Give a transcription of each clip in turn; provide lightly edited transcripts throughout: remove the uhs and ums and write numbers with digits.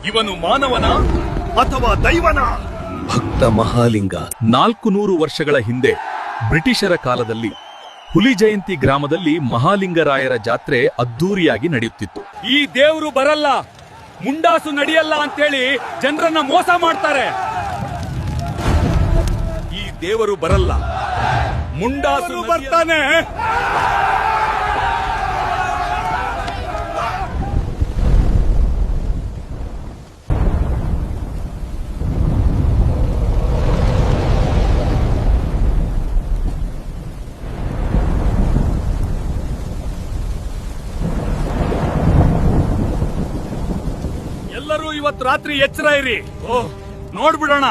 ಇವನು ಮಾನವನ ಅಥವಾ ದೈವನ? ಭಕ್ತ ಮಹಾಲಿಂಗ 400 ವರ್ಷಗಳ ಹಿಂದೆ ಬ್ರಿಟಿಷರ ಕಾಲದಲ್ಲಿ ಹುಲಿ ಜಯಂತಿ ಗ್ರಾಮದಲ್ಲಿ ಮಹಾಲಿಂಗರಾಯರ ಜಾತ್ರೆ ಅದ್ದೂರಿಯಾಗಿ ನಡೆಯುತ್ತಿತ್ತು. ಈ ದೇವರು ಬರಲ್ಲ, ಮುಂಡಾಸು ನಡೆಯಲ್ಲ ಅಂತೇಳಿ ಜನರನ್ನ ಮೋಸ ಮಾಡ್ತಾರೆ. ಈ ದೇವರು ಬರಲ್ಲ, ಮುಂಡಾಸು ಬರ್ತಾನೆ. ಎಲ್ಲರೂ ಇವತ್ತು ರಾತ್ರಿ ಎಚ್ಚರ ಇರಿ. ನೋಡ್ಬಿಡೋಣ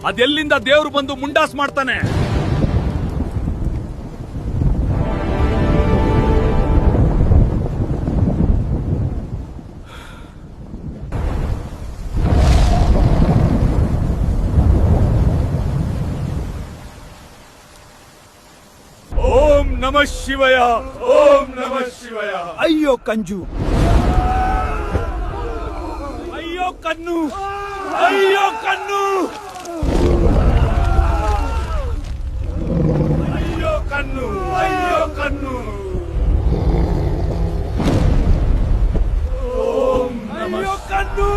ಅದೆಲ್ಲಿಂದ ದೇವ್ರು ಬಂದು ಮುಂಡಾಸ್ ಮಾಡ್ತಾನೆ. ಓಂ ನಮಃ ಶಿವಯ, ಓಂ ನಮಃ ಶಿವಯ. ಅಯ್ಯೋ ಕಂಜು, ಅಯ್ಯೋ ಕಣ್ಣು, ಅಯ್ಯೋ ಕಣ್ಣು, ಅಯ್ಯೋ ಕಣ್ಣು, ಅಯ್ಯೋ ಕಣ್ಣು. ಓಂ ನಮಃ ಕಣ್ಣು.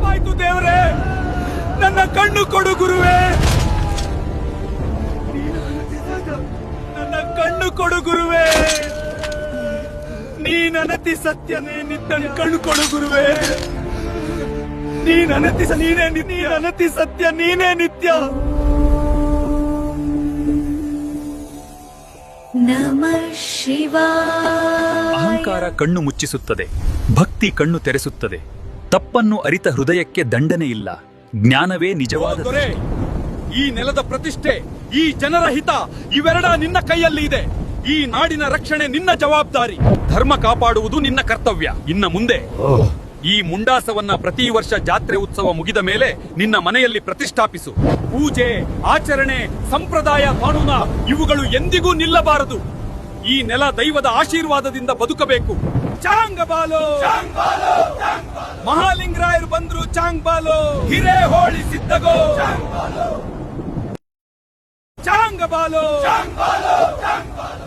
ಆಯ್ತು ದೇವರೇ, ನನ್ನ ಕಣ್ಣು ಕೊಡು ಗುರುವೇ, ನನ್ನ ಕಣ್ಣು ಕೊಡು ಗುರುವೇ. ನೀನನತಿ ಸತ್ಯನೇ ನಿತ್ಯ, ಕಣ್ಣು ಕೊಡು ಗುರುವೇ. ನೀನನತಿ ಸತ್ಯ, ನೀನೇ ನಿತ್ಯ. ನಮಃ ಶಿವಾಯ. ಅಹಂಕಾರ ಕಣ್ಣು ಮುಚ್ಚಿಸುತ್ತದೆ, ಭಕ್ತಿ ಕಣ್ಣು ತೆರೆಸುತ್ತದೆ. ತಪ್ಪನ್ನು ಅರಿತ ಹೃದಯಕ್ಕೆ ದಂಡನೆ ಇಲ್ಲ. ಜ್ಞಾನವೇ ನಿಜವಾದ ದೊರೆ, ಈ ನೆಲದ ಪ್ರತಿಷ್ಠೆ, ಈ ಜನರ ಹಿತ ಇವೆರಡ ನಿನ್ನ ಕೈಯಲ್ಲಿ ಇದೆ. ಈ ನಾಡಿನ ರಕ್ಷಣೆ ನಿನ್ನ ಜವಾಬ್ದಾರಿ. ಧರ್ಮ ಕಾಪಾಡುವುದು ನಿನ್ನ ಕರ್ತವ್ಯ. ಇನ್ನ ಮುಂದೆ ಈ ಮುಂಡಾಸವನ್ನ ಪ್ರತಿ ವರ್ಷ ಜಾತ್ರೆ ಉತ್ಸವ ಮುಗಿದ ಮೇಲೆ ನಿನ್ನ ಮನೆಯಲ್ಲಿ ಪ್ರತಿಷ್ಠಾಪಿಸು. ಪೂಜೆ, ಆಚರಣೆ, ಸಂಪ್ರದಾಯ, ಕಾನೂನ ಇವುಗಳು ಎಂದಿಗೂ ನಿಲ್ಲಬಾರದು. ಈ ನೆಲ ದೈವದ ಆಶೀರ್ವಾದದಿಂದ ಬದುಕಬೇಕು. ಚಾಂಗ್ ಬಾಲೋ, ಮಹಾಲಿಂಗರಾಯರು ಬಂದ್ರು, ಚಾಂಗ್ ಬಾಲೋ. ಹಿರೇ ಹೋಳಿ ಸಿದ್ಧಗೋ, ಚಾಂಗ್ ಬಾಲೋ.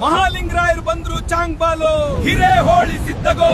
ಮಹಾಲಿಂಗರಾಯರು ಬಂದ್ರು, ಚಾಂಗ್ ಬಾಲೋ. ಹಿರೇ ಹೋಳಿ ಸಿದ್ಧಗೋ.